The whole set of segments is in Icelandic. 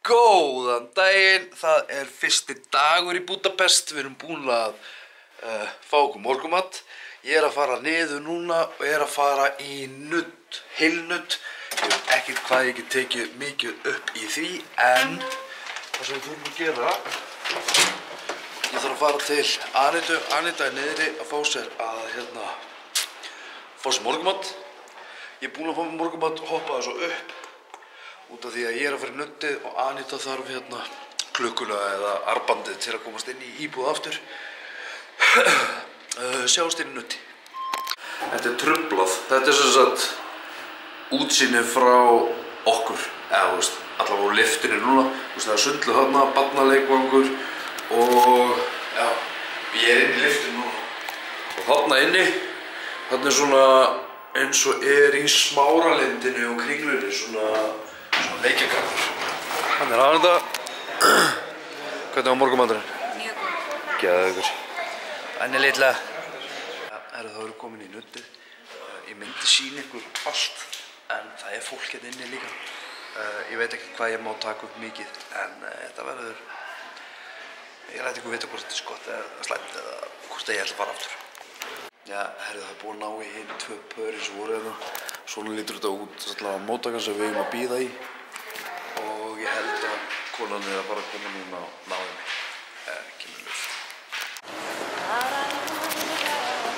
Góðan daginn, það er fyrsti dagur í Budapest, við erum búin að fá okkur morgumat. Ég er að fara niður núna og er að fara í nudd, heilnudd. Ég veit ekkert hvað ég get tekið mikið upp í því, en það sem við þurfum að gera, ég þarf að fara til Anitu. Anita er niðri að fá sér fá sér morgumat. Ég er búin að fá mér morgumat og hoppa það svo upp. Út af því að ég er að fara í nuddið og Anita þarf klukkuna eða armbandið til að komast inn í íbúð aftur. Sjáumst inn í nuddi. Þetta er truflað. Þetta er sem sagt útsýni frá okkur. Eða, þú veist, allavega á liftinu núna. Þú veist, það er sundlu þarna, barnaleikvangur og já, ég er inn í liftinu núna. Og þarna inni, þarna er svona eins og er í Smáralindinu og Kringlunni, svona leikjagarður. Hann er Anita. Hvernig var morgunmaturinn? Mjög góð. Geðveikur. Enni litla. Þá erum komin í nuddið. Ég myndi sýna ykkur allt, en það er fólk hérna inni líka. Ég veit ekki hvað ég má taka upp mikið, en þetta verður... Ég læt ykkur vita hvort þetta er gott eða slæmt eða hvort ég ætla að fara aftur. Já, það er búin að ná í hinn 2 pörin sem voru hérna. Svona lítur þetta út á móttakan sem við eigum að bíða í. Og ég held að konan er að fara að koma núna og náði mig. Kemur ljós.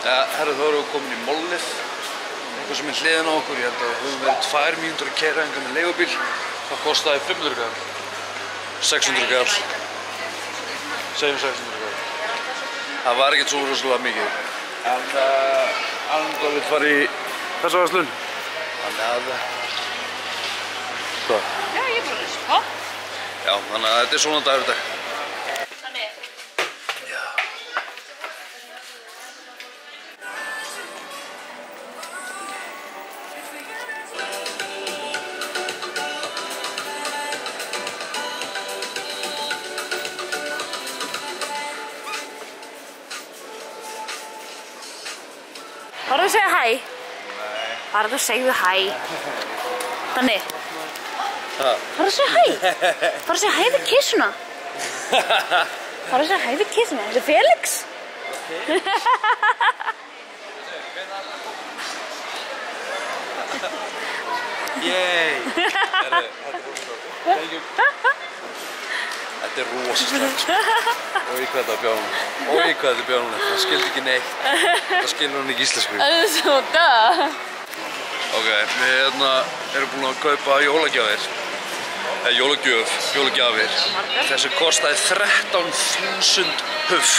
Ja, þá erum við komin í mollið. Eitthvað sem er hliðin á okkur. Ég held að við höfum verið 2 mínútur að keyra hingað með leigubíl. Það kostaði 500 kall. 600 kall. Segjum 600 kall. Það var ekkert svo rosalega mikið. En Anita vill fara í þessa verslun. Þannig að... Hvað? Já, ég er bara að spá. Já, þannig að þetta er svona dagur í dag. Þannig. Já. Farðu að segja hæ? Nei. Farðu að segja hæ. Þannig. Farðu að segja hæ. Farðu að segja hæ við kissuna. Farðu að segja hæ við kissuna. Þetta er Felix. Yey. Þetta er rosaslegt. Ói hvað þetta er bjánulegt. Ói hvað þetta er bjánulegt. Það skildi ekki neitt. Það skilur hún ekki íslensku. Það er svo döð. Ok, við erum búin að kaupa jólagjafir. Eða jólagjafir. Þessi kostaði 13.000 huff.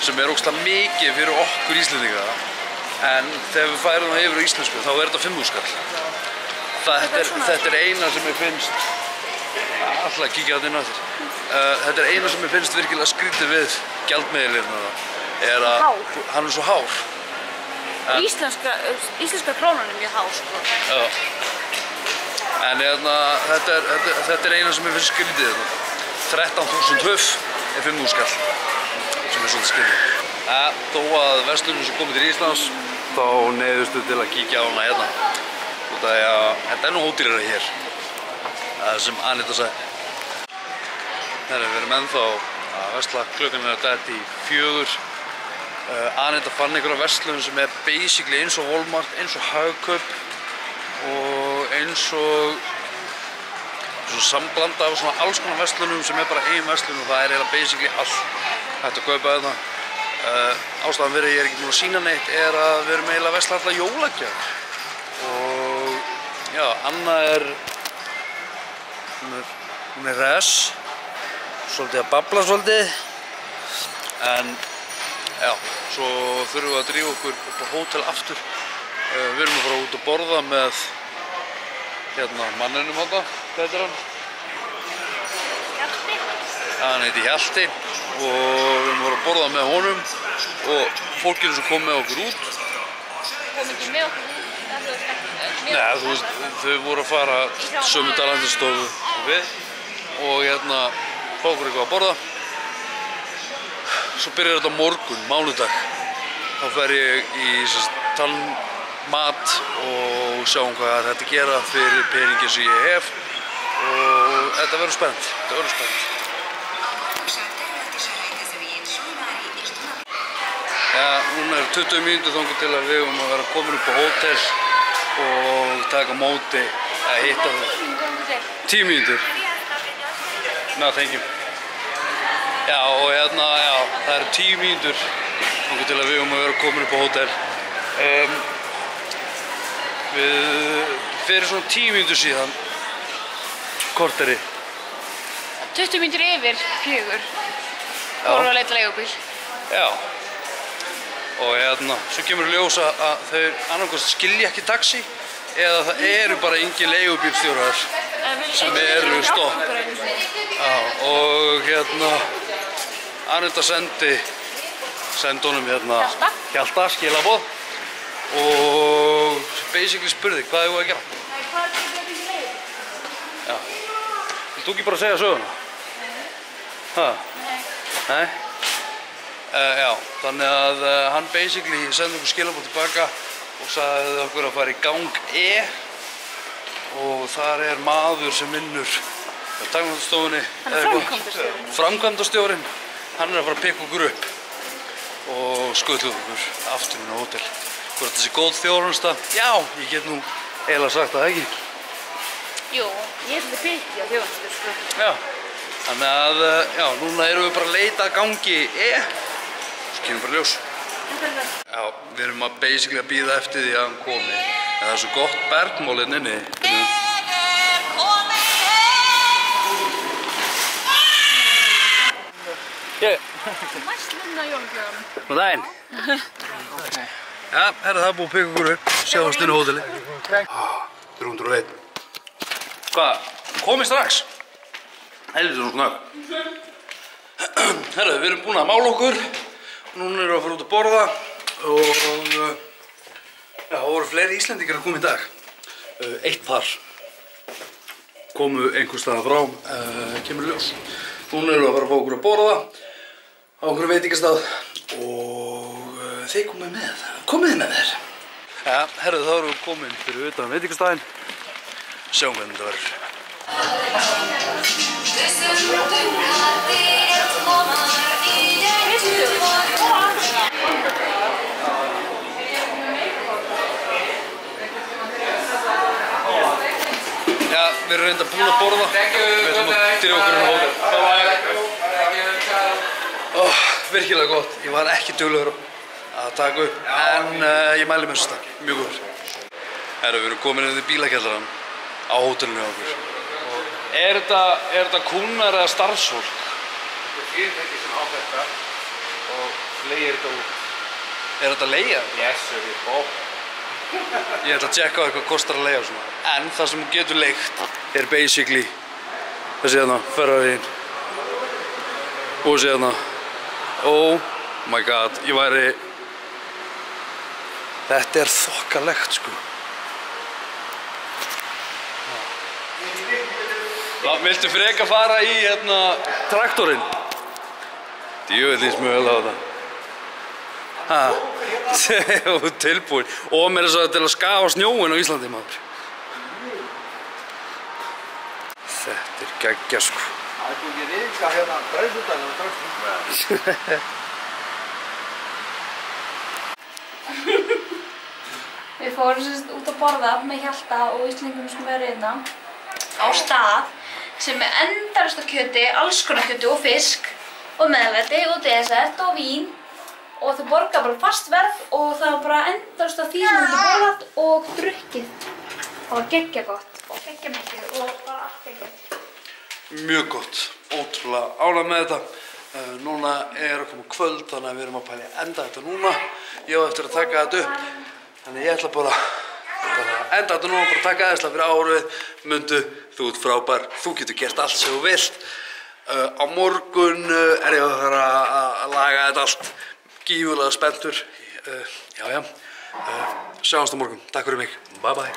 Sem er ógeðslega mikið fyrir okkur Íslendinga. En þegar við færum það yfir á íslensku þá er þetta 5.000 kall. Þetta er eina sem ég finnst... Alltaf að kíkja á þetta inn á þér. Þetta er eina sem ég finnst virkilega skrítið við gjaldmiðilinn. Er að hann er svo hár. Íslenska krónan er mjög há, sko. Já. En þetta er eina sem ég finnst skrítið. 13.000 huff er 5.000 kall. Sem er svolítið skrítið. Þó að verslunin sem komið til Íslands, þá neyðustu til að kíkja á hana hérna. Út af því að þetta er nú ódýrara hér. Það sem Anita sagði. Við erum ennþá að versla, klukkan er að detta í 4. Anita fann einhverja verslun sem er basically eins og Walmart, eins og Hagkaup og eins og samblanda af svona alls konar verslunum sem er bara ein verslun og það er eiginlega basically allt hægt að kaupa þetta. Ástæðan fyrir að ég er ekki búin að sýna neitt er að við erum eiginlega að versla alltaf jólagjafir. Og já, Anna hún er res, svolítið að babla svolítið, en já, svo þurfum við að drífa okkur upp á hótel aftur. Við erum að fara út að borða með manninum þarna, hvað heitir hann? Hjalti. Hann heitir Hjalti og við erum að fara að borða með honum og fólkinu sem kom með okkur út. Kom ekki með okkur út? Nei, þú veist, þau voru að fara sömu talandistofu og við og fá okkur eitthvað að borða. Svo byrjar þetta morgun, mánudag. Þá fer ég í mat og sjáum hvað þetta gera fyrir peningin sem ég hef og þetta verður spennt. Ja, núna 20 mínútur þangað til að við eigum að vera komin upp á hótel og taka móti að hitta þau. 10 mínútur. No, thank you. Já, og hérna, það eru 10 mínútur þangað til að við eigum að vera komin upp á hótel. Fyrir svona 10 mínútur síðan, korteri. 20 mínútur yfir 4. Voru að leita leigubíl. Já. Og hérna, svo kemur ljós að þau annarkost skilja ekki taxi eða það eru bara engin leigubílstjórar sem eru stopp. Já, og hérna, Anita sendi honum hérna Hjalta, skilaboð og basically spurði hvað þau að gera. Nei, hvað er þetta ekki leið? Já. Vilt þú ekki bara segja söguna? Ha? Nei? Já, þannig að hann basically sendi okkur skilaboð tilbaka og sagði okkur að fara í gang E og þar er maður sem vinnur á tæknistofunni. Hann er framkvæmdastjórinn. Framkvæmdastjórinn, hann er að fara að pikka okkur upp og skutla okkur aftur inn á hótel. Hvort þessi góð þjónusta? Já, ég get nú eiginlega sagt það ekki. Jú, ég held að fylgja þjónustu, sko. Já, þannig að, já, núna erum við bara að leita að gangi E. Svo kemur bara ljós. Já, við erum að basically að bíða eftir því að hann komi. En það er svo gott bergmál hérna inni. Mæst minna jólugjöfum. Góðan daginn. Já, herra, það er búið að pikka okkur upp. Sjáumst inn á hóteli. 301. Hvað? Komið strax? Helviti svona snögg. Herra, við erum búin að mála okkur. Núna erum við að fara út að borða og já, það voru fleiri Íslendingar að koma í dag. Eitt par komu einhvers staðar frá, kemur ljós. Núna erum við að fara að fá okkur að borða á okkur veitingastað og þeir komið með. Komið með mér. Ja, herru, þá erum við komin fyrir utan veitingastaðinn. Sjáum hvernig þetta verður. Já, við erum reynda búin að borða. Við ætlum að dyrja okkur inn á hótel. Virkilega gott. Ég var ekki duglegur að taka upp, en ég mæli með þessu takk. Mjög góður. Herru, við erum komin inn í bílakjallarann á hótelinu hjá okkur. Er þetta kúnnar eða starfsfólk? Þetta er fyrirtæki sem á þetta og leigir þetta út. Er þetta leiga? Yes, við erum bók. Ég ætla að tjekka á hvað kostar að leiga svona. En það sem hún getur leigt er basically þessi hérna, Ferrarín. Og þessi hérna. Oh my god, ég væri... Þetta er þokkalegt, sko. Viltu freka fara í hérna traktorinn? Djöfullins mögulega á þetta. Ha, tilbúin. Og mér er svo til að skafa snjóin á Íslandi, maður. Þetta er geggja, sko. Það er búin ekki ríka hérna bræðsutæðinu og traktorinn. Við fórum sérst út að borða með Hjalta og Íslendingum sem er hérna á stað sem er endalaust af kjöti, alls konar kjöti og fisk og meðlæti og desert og vín og þau borga bara fast verð og það var bara endalaust af því sem þau borðað og drukkið. Það var geggja gott og geggja mikið og bara allt geggjað. Mjög gott, ótrúlega ánægð með þetta. Núna er að koma kvöld, þannig að við erum að pæla að enda þetta núna. Ég á eftir að taka þetta upp, þannig ég ætla bara að enda þetta núna, bara taka aðeinslega fyrir árið. Mundu, þú ert frábær, þú getur gert allt sem þú vilt. Á morgun er ég að fara að laga þetta allt, gífurlega spenntur. Sjáumst á morgun, takk fyrir mig, bye bye.